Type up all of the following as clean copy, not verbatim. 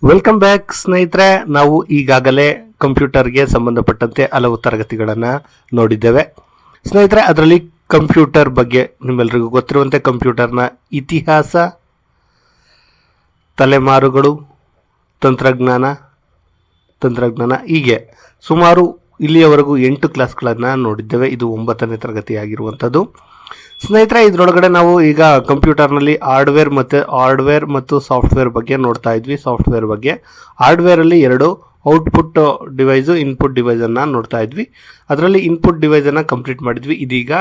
Welcome back ಸ್ನೇಹಿತರೆ. ನಾವು ಈಗಾಗಲೇ ಕಂಪ್ಯೂಟರ್ಗೆ ಸಂಬಂಧಪಟ್ಟಂತೆ ಹಲವು ತರಗತಿಗಳನ್ನು ನೋಡಿದ್ದೇವೆ ಸ್ನೇಹಿತರೆ. ಅದರಲ್ಲಿ ಕಂಪ್ಯೂಟರ್ ಬಗ್ಗೆ ನಿಮ್ಮೆಲ್ಲರಿಗೂ ಗೊತ್ತಿರುವಂತೆ ಕಂಪ್ಯೂಟರ್ನ ಇತಿಹಾಸ, ತಲೆಮಾರುಗಳು, ತಂತ್ರಜ್ಞಾನ ಹೀಗೆ ಸುಮಾರು ಇಲ್ಲಿಯವರೆಗೂ 8 ಕ್ಲಾಸ್ಗಳನ್ನು ನೋಡಿದ್ದೇವೆ. ಇದು 9ನೇ ತರಗತಿಯಾಗಿರುವಂಥದ್ದು ಸ್ನೇಹಿತರೆ. ಇದರೊಳಗಡೆ ನಾವು ಈಗ ಕಂಪ್ಯೂಟರ್ನಲ್ಲಿ ಹಾರ್ಡ್ವೇರ್ ಮತ್ತು ಸಾಫ್ಟ್ವೇರ್ ಬಗ್ಗೆ ನೋಡ್ತಾ ಇದ್ವಿ. ಸಾಫ್ಟ್ವೇರ್ ಬಗ್ಗೆ ಹಾರ್ಡ್ವೇರಲ್ಲಿ 2 ಔಟ್ಪುಟ್ ಡಿವೈಸು, ಇನ್ಪುಟ್ ಡಿವೈಸನ್ನು ನೋಡ್ತಾ ಇದ್ವಿ. ಅದರಲ್ಲಿ ಇನ್ಪುಟ್ ಡಿವೈಸನ್ನು ಕಂಪ್ಲೀಟ್ ಮಾಡಿದ್ವಿ. ಇದೀಗ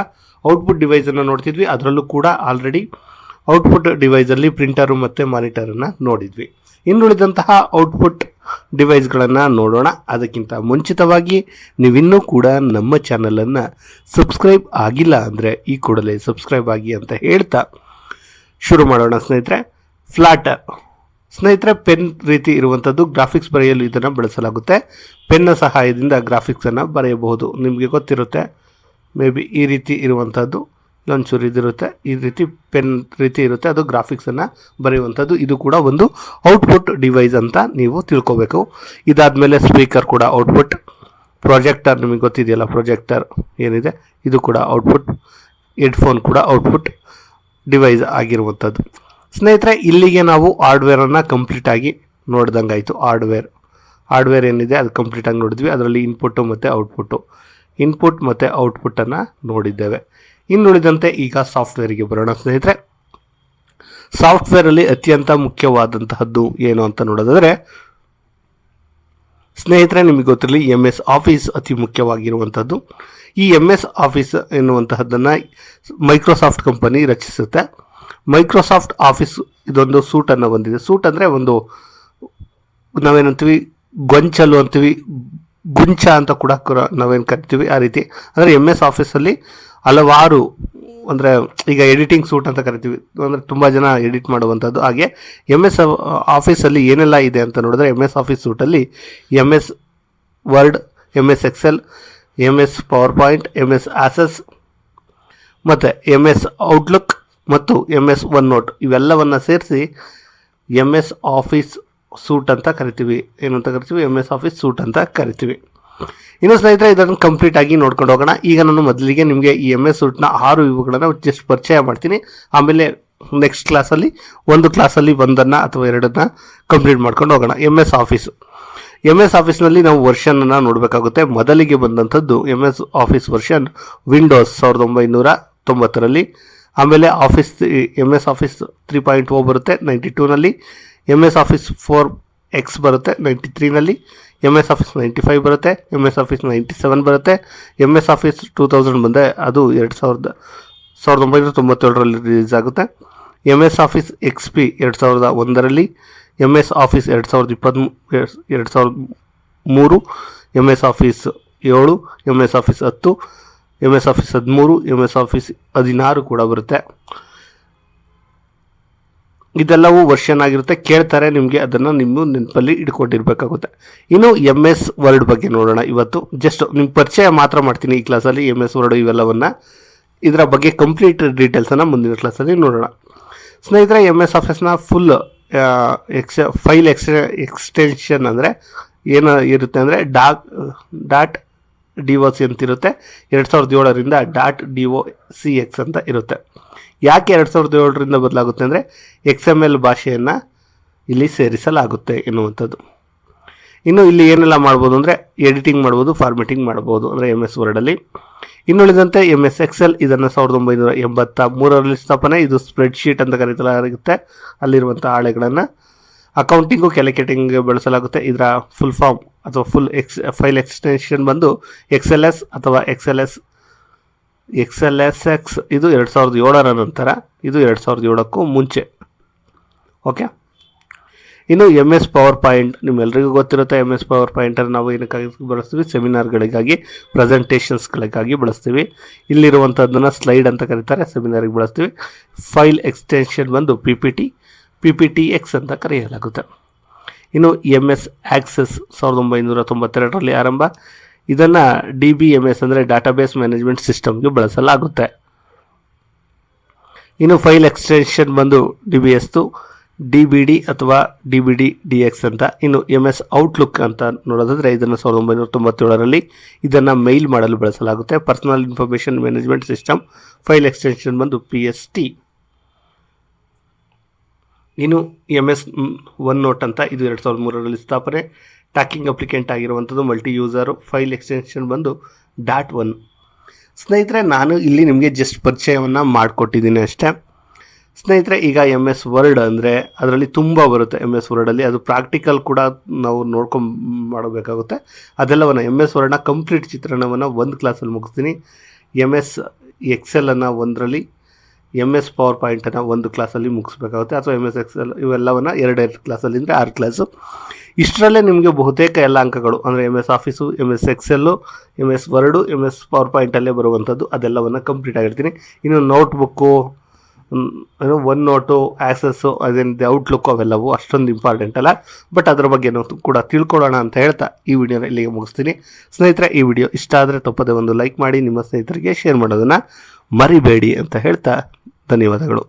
ಔಟ್ಪುಟ್ ಡಿವೈಸನ್ನು ನೋಡ್ತಿದ್ವಿ. ಅದರಲ್ಲೂ ಕೂಡ ಆಲ್ರೆಡಿ ಔಟ್ಪುಟ್ ಡಿವೈಸಲ್ಲಿ ಪ್ರಿಂಟರು ಮತ್ತು ಮಾನಿಟರನ್ನು ನೋಡಿದ್ವಿ. ಇನ್ನುಳಿದಂತಹ ಔಟ್ಪುಟ್ ಡಿವೈಸ್ಗಳನ್ನು ನೋಡೋಣ. ಅದಕ್ಕಿಂತ ಮುಂಚಿತವಾಗಿ ನೀವಿನ್ನೂ ಕೂಡ ನಮ್ಮ ಚಾನಲನ್ನು ಸಬ್ಸ್ಕ್ರೈಬ್ ಆಗಿಲ್ಲ ಅಂದರೆ ಈ ಕೂಡಲೇ ಸಬ್ಸ್ಕ್ರೈಬ್ ಆಗಿ ಅಂತ ಹೇಳ್ತಾ ಶುರು ಮಾಡೋಣ ಸ್ನೇಹಿತರೆ. ಫ್ಲಾಟರ್ ಸ್ನೇಹಿತರೆ, ಪೆನ್ ರೀತಿ ಇರುವಂಥದ್ದು. ಗ್ರಾಫಿಕ್ಸ್ ಬರೆಯಲು ಇದನ್ನು ಬಳಸಲಾಗುತ್ತೆ. ಪೆನ್ನ ಸಹಾಯದಿಂದ ಗ್ರಾಫಿಕ್ಸನ್ನು ಬರೆಯಬಹುದು. ನಿಮಗೆ ಗೊತ್ತಿರುತ್ತೆ, ಮೇ ಬಿ ಈ ರೀತಿ ಇರುವಂಥದ್ದು ಒಂಚೂರು ಇದಿರುತ್ತೆ, ಈ ರೀತಿ ಪೆನ್ ರೀತಿ ಇರುತ್ತೆ, ಅದು ಗ್ರಾಫಿಕ್ಸನ್ನು ಬರೆಯುವಂಥದ್ದು. ಇದು ಕೂಡ ಒಂದು ಔಟ್ಪುಟ್ ಡಿವೈಸ್ ಅಂತ ನೀವು ತಿಳ್ಕೊಬೇಕು. ಇದಾದಮೇಲೆ ಸ್ಪೀಕರ್ ಕೂಡ ಔಟ್ಪುಟ್. ಪ್ರೊಜೆಕ್ಟರ್ ನಿಮಗೆ ಗೊತ್ತಿದೆಯಲ್ಲ, ಪ್ರೊಜೆಕ್ಟರ್ ಏನಿದೆ ಇದು ಕೂಡ ಔಟ್ಪುಟ್. ಹೆಡ್ಫೋನ್ ಕೂಡ ಔಟ್ಪುಟ್ ಡಿವೈಸ್ ಆಗಿರುವಂಥದ್ದು ಸ್ನೇಹಿತರೆ. ಇಲ್ಲಿಗೆ ನಾವು ಹಾರ್ಡ್ವೇರನ್ನು ಕಂಪ್ಲೀಟಾಗಿ ನೋಡ್ದಂಗಾಯಿತು. ಹಾರ್ಡ್ವೇರ್ ಏನಿದೆ ಅದು ಕಂಪ್ಲೀಟಾಗಿ ನೋಡಿದ್ವಿ. ಅದರಲ್ಲಿ ಇನ್ಪುಟ್ಟು ಮತ್ತು ಔಟ್ಪುಟ್ಟನ್ನು ನೋಡಿದ್ದೇವೆ. ಇನ್ನುಳಿದಂತೆ ಈಗ ಸಾಫ್ಟ್ವೇರಿಗೆ ಬರೋಣ ಸ್ನೇಹಿತರೆ. ಸಾಫ್ಟ್ವೇರಲ್ಲಿ ಅತ್ಯಂತ ಮುಖ್ಯವಾದಂತಹದ್ದು ಏನು ಅಂತ ನೋಡೋದಾದರೆ ಸ್ನೇಹಿತರೆ, ನಿಮಗೆ ಗೊತ್ತಿರಲಿ MS ಆಫೀಸ್ ಅತಿ ಮುಖ್ಯವಾಗಿರುವಂಥದ್ದು. ಈ MS ಆಫೀಸ್ ಎನ್ನುವಂತಹದ್ದನ್ನು ಮೈಕ್ರೋಸಾಫ್ಟ್ ಕಂಪನಿ ರಚಿಸುತ್ತೆ. ಮೈಕ್ರೋಸಾಫ್ಟ್ ಆಫೀಸ್ ಇದೊಂದು ಸೂಟನ್ನು ಹೊಂದಿದೆ. ಸೂಟ್ ಅಂದರೆ ಒಂದು ನಾವೇನಂತೀವಿ ಗೊಂಚಲು ಅಂತೀವಿ, ಗುಂಚ ಅಂತ ಕೂಡ ನಾವೇನು ಕರಿತೀವಿ ಆ ರೀತಿ. ಅಂದರೆ MS ಆಫೀಸಲ್ಲಿ ಹಲವಾರು, ಅಂದರೆ ಈಗ ಎಡಿಟಿಂಗ್ ಸೂಟ್ ಅಂತ ಕರಿತೀವಿ, ಅಂದರೆ ತುಂಬ ಜನ ಎಡಿಟ್ ಮಾಡುವಂಥದ್ದು. ಹಾಗೆ MS ಆಫೀಸಲ್ಲಿ ಏನೆಲ್ಲ ಇದೆ ಅಂತ ನೋಡಿದ್ರೆ MS ಆಫೀಸ್ ಸೂಟಲ್ಲಿ MS Word, MS Excel, MS PowerPoint, MS Access ಮತ್ತು MS ಔಟ್ಲುಕ್ ಮತ್ತು MS ಒನ್ ನೋಟ್ ಇವೆಲ್ಲವನ್ನು ಸೇರಿಸಿ MS ಆಫೀಸ್ ಸೂಟ್ ಅಂತ ಕರಿತೀವಿ. ಏನಂತ ಕರಿತೀವಿ? MS ಆಫೀಸ್ ಸೂಟ್ ಅಂತ ಕರಿತೀವಿ. ಇನ್ನು ಸ್ನೇಹಿತರೆ, ಇದನ್ನು ಕಂಪ್ಲೀಟಾಗಿ ನೋಡ್ಕೊಂಡು ಹೋಗೋಣ. ಈಗ ನಾನು ಮೊದಲಿಗೆ ನಿಮಗೆ ಈ MS ಸೂಟ್ನ 6 ಇವುಗಳನ್ನು ಜಸ್ಟ್ ಪರಿಚಯ ಮಾಡ್ತೀನಿ. ಆಮೇಲೆ ನೆಕ್ಸ್ಟ್ ಕ್ಲಾಸಲ್ಲಿ ಒಂದು ಕ್ಲಾಸಲ್ಲಿ ಒಂದನ್ನು ಅಥವಾ 2 ಕಂಪ್ಲೀಟ್ ಮಾಡ್ಕೊಂಡು ಹೋಗೋಣ. MS ಆಫೀಸ್ನಲ್ಲಿ ನಾವು ವರ್ಷನನ್ನು ನೋಡಬೇಕಾಗುತ್ತೆ. ಮೊದಲಿಗೆ ಬಂದಂಥದ್ದು MS ಆಫೀಸ್ ವರ್ಷನ್ ವಿಂಡೋಸ್ 1990ರಲ್ಲಿ. ಆಮೇಲೆ MS ಆಫೀಸ್ 3.0 ಬರುತ್ತೆ 92ನಲ್ಲಿ. MS ಆಫೀಸ್ 4X ಬರುತ್ತೆ 93ನಲ್ಲಿ. MS ಆಫೀಸ್ 95 ಬರುತ್ತೆ. MS ಆಫೀಸ್ 97 ಬರುತ್ತೆ. MS ಆಫೀಸ್ 2000 ಬಂದೆ, ಅದು 1992ರಲ್ಲಿ ರಿಲೀಸ್ ಆಗುತ್ತೆ. MS office XP 2001ರಲ್ಲಿ. MS office 2003, MS office 7, MS office 10, MS office 13, MS office 16 ಕೂಡ ಬರುತ್ತೆ. ಇದೆಲ್ಲವೂ ವರ್ಷನ್ ಆಗಿರುತ್ತೆ. ಕೇಳ್ತಾರೆ ನಿಮಗೆ, ಅದನ್ನು ನಿಮ್ಮ ನೆನಪಲ್ಲಿ ಇಟ್ಕೊಂಡಿರ್ಬೇಕಾಗುತ್ತೆ. ಇನ್ನು MS ವರ್ಡ್ ಬಗ್ಗೆ ನೋಡೋಣ. ಇವತ್ತು ಜಸ್ಟ್ ನಿಮ್ಮ ಪರಿಚಯ ಮಾತ್ರ ಮಾಡ್ತೀನಿ ಈ ಕ್ಲಾಸಲ್ಲಿ. MS ವರ್ಡ್ ಇವೆಲ್ಲವನ್ನು, ಇದರ ಬಗ್ಗೆ ಕಂಪ್ಲೀಟ್ ಡೀಟೇಲ್ಸನ್ನು ಮುಂದಿನ ಕ್ಲಾಸಲ್ಲಿ ನೋಡೋಣ ಸ್ನೇಹಿತರೆ. MS ಆಫೀಸ್ನ ಫುಲ್ ಫೈಲ್ ಎಕ್ಸ್ಟೆನ್ಷನ್ ಅಂದರೆ ಏನು ಇರುತ್ತೆ ಅಂದರೆ ಡಾಟ್ DOC ಅಂತಿರುತ್ತೆ. 2007ರಿಂದ .docx ಅಂತ ಇರುತ್ತೆ. ಯಾಕೆ 2007ರಿಂದ ಬದಲಾಗುತ್ತೆ ಅಂದರೆ XML ಭಾಷೆಯನ್ನು ಇಲ್ಲಿ ಸೇರಿಸಲಾಗುತ್ತೆ ಎನ್ನುವಂಥದ್ದು. ಇನ್ನು ಇಲ್ಲಿ ಏನೆಲ್ಲ ಮಾಡ್ಬೋದು ಅಂದರೆ ಎಡಿಟಿಂಗ್ ಮಾಡ್ಬೋದು, ಫಾರ್ಮೆಟಿಂಗ್ ಮಾಡ್ಬೋದು ಅಂದರೆ MS ವರ್ಡಲ್ಲಿ. ಇನ್ನುಳಿದಂತೆ MS ಎಕ್ಸೆಲ್ ಇದನ್ನು 1983ರಲ್ಲಿ ಸ್ಥಾಪನೆ. ಇದು ಸ್ಪ್ರೆಡ್ಶೀಟ್ ಅಂತ ಕರೀತಲಾಗುತ್ತೆ. ಅಲ್ಲಿರುವಂಥ ಹಾಳೆಗಳನ್ನು ಅಕೌಂಟಿಂಗು, ಕ್ಯಾಲ್ಕುಲೇಟಿಂಗ್ಗೆ ಬಳಸಲಾಗುತ್ತೆ. ಇದರ ಫುಲ್ ಫಾರ್ಮ್ ಅಥವಾ ಫೈಲ್ ಎಕ್ಸ್ಟೆನ್ಷನ್ ಬಂದು XLS ಅಥವಾ XLSX. ಇದು 2007ರ ನಂತರ, ಇದು 2007ಕ್ಕೂ ಮುಂಚೆ. ಓಕೆ. ಇನ್ನು MS ಪವರ್ ಪಾಯಿಂಟ್ ನಿಮ್ಮೆಲ್ಲರಿಗೂ ಗೊತ್ತಿರುತ್ತೆ. MS ಪವರ್ ಪಾಯಿಂಟನ್ನು ನಾವು ಏನಕ್ಕಾಗಿ ಬಳಸ್ತೀವಿ? ಸೆಮಿನಾರ್ಗಳಿಗಾಗಿ, ಪ್ರೆಸೆಂಟೇಷನ್ಸ್ಗಳಿಗಾಗಿ ಬಳಸ್ತೀವಿ. ಇಲ್ಲಿರುವಂಥದ್ದನ್ನು ಸ್ಲೈಡ್ ಅಂತ ಕರೀತಾರೆ, ಸೆಮಿನಾರಿಗೆ ಬಳಸ್ತೀವಿ. ಫೈಲ್ ಎಕ್ಸ್ಟೆನ್ಷನ್ ಬಂದು PPTX ಅಂತ ಕರೆಯಲಾಗುತ್ತೆ. ಇನ್ನು MS ಆಕ್ಸೆಸ್ 1992ರಲ್ಲಿ ಆರಂಭ. ಇದನ್ನು DBMS ಅಂದರೆ ಡಾಟಾಬೇಸ್ ಮ್ಯಾನೇಜ್ಮೆಂಟ್ ಸಿಸ್ಟಮ್ಗೆ ಬಳಸಲಾಗುತ್ತೆ. ಇನ್ನು ಫೈಲ್ ಎಕ್ಸ್ಟೆನ್ಷನ್ ಬಂದು DBS. DBD ಅಥವಾ DBD-DX ಅಂತ. ಇನ್ನು MS ಔಟ್ಲುಕ್ ಅಂತ ನೋಡೋದಾದರೆ ಇದನ್ನು 1997ರಲ್ಲಿ ಇದನ್ನು ಮೇಲ್ ಮಾಡಲು ಬಳಸಲಾಗುತ್ತೆ. Personal information management system, file extension ಬಂದು PST. ಇನ್ನು MS OneNote ಅಂತ, ಇದು 2003ರಲ್ಲಿ ಸ್ಥಾಪನೆ. ಟ್ಯಾಕಿಂಗ್ ಅಪ್ಲಿಕೆಂಟ್ ಆಗಿರುವಂಥದ್ದು, ಮಲ್ಟಿ ಯೂಸರು, ಫೈಲ್ ಎಕ್ಸ್ಟೆನ್ಷನ್ ಬಂದು .1. ಸ್ನೇಹಿತರೆ, ನಾನು ಇಲ್ಲಿ ನಿಮಗೆ ಜಸ್ಟ್ ಪರಿಚಯವನ್ನು ಮಾಡಿಕೊಟ್ಟಿದ್ದೀನಿ ಅಷ್ಟೇ. ಸ್ನೇಹಿತರೆ, ಈಗ MS ವರ್ಡ್ ಅಂದರೆ ಅದರಲ್ಲಿ ತುಂಬ ಬರುತ್ತೆ. MS ವರ್ಡಲ್ಲಿ ಅದು ಪ್ರಾಕ್ಟಿಕಲ್ ಕೂಡ ನಾವು ನೋಡ್ಕೊಂಡು ಮಾಡಬೇಕಾಗುತ್ತೆ. ಅದೆಲ್ಲವನ್ನು MS ವರ್ಡ್ನ ಕಂಪ್ಲೀಟ್ ಚಿತ್ರಣವನ್ನು ಒಂದು ಕ್ಲಾಸಲ್ಲಿ ಮುಗಿಸ್ತೀನಿ. MS ಎಕ್ಸೆಲನ್ನು ಒಂದರಲ್ಲಿ, MS ಪವರ್ ಪಾಯಿಂಟನ್ನು ಒಂದು ಕ್ಲಾಸಲ್ಲಿ ಮುಗಿಸ್ಬೇಕಾಗುತ್ತೆ, ಅಥವಾ MS ಎಕ್ಸೆಲ್ ಇವೆಲ್ಲವನ್ನು ಎರಡೆರಡು ಕ್ಲಾಸಲ್ಲಿ ಅಂದರೆ 6 ಕ್ಲಾಸು. ಇಷ್ಟರಲ್ಲೇ ನಿಮಗೆ ಬಹುತೇಕ ಎಲ್ಲ ಅಂಕಗಳು ಅಂದರೆ MS Office, MS Excel, MS Word, MS ಪವರ್ ಪಾಯಿಂಟಲ್ಲೇ ಬರುವಂಥದ್ದು ಅದೆಲ್ಲವನ್ನು ಕಂಪ್ಲೀಟ್ ಆಗಿರ್ತೀನಿ. ಇನ್ನು ನೋಟ್ಬುಕ್ಕು, OneNote, ಆ್ಯಕ್ಸಸ್ಸು, ಅದೇನಿದೆ ಔಟ್ಲುಕ್ಕು, ಅವೆಲ್ಲವೂ ಅಷ್ಟೊಂದು ಇಂಪಾರ್ಟೆಂಟ್ ಅಲ್ಲ. ಬಟ್ ಅದರ ಬಗ್ಗೆ ನಾವು ಕೂಡ ತಿಳ್ಕೊಳ್ಳೋಣ ಅಂತ ಹೇಳ್ತಾ ಈ ವಿಡಿಯೋನ ಇಲ್ಲಿಗೆ ಮುಗಿಸ್ತೀನಿ. ಸ್ನೇಹಿತರೆ, ಈ ವಿಡಿಯೋ ಇಷ್ಟ ಆದರೆ ತಪ್ಪದೆ ಒಂದು ಲೈಕ್ ಮಾಡಿ, ನಿಮ್ಮ ಸ್ನೇಹಿತರಿಗೆ ಶೇರ್ ಮಾಡೋದನ್ನು ಮರಿಬೇಡಿ ಅಂತ ಹೇಳ್ತಾ ಧನ್ಯವಾದಗಳು.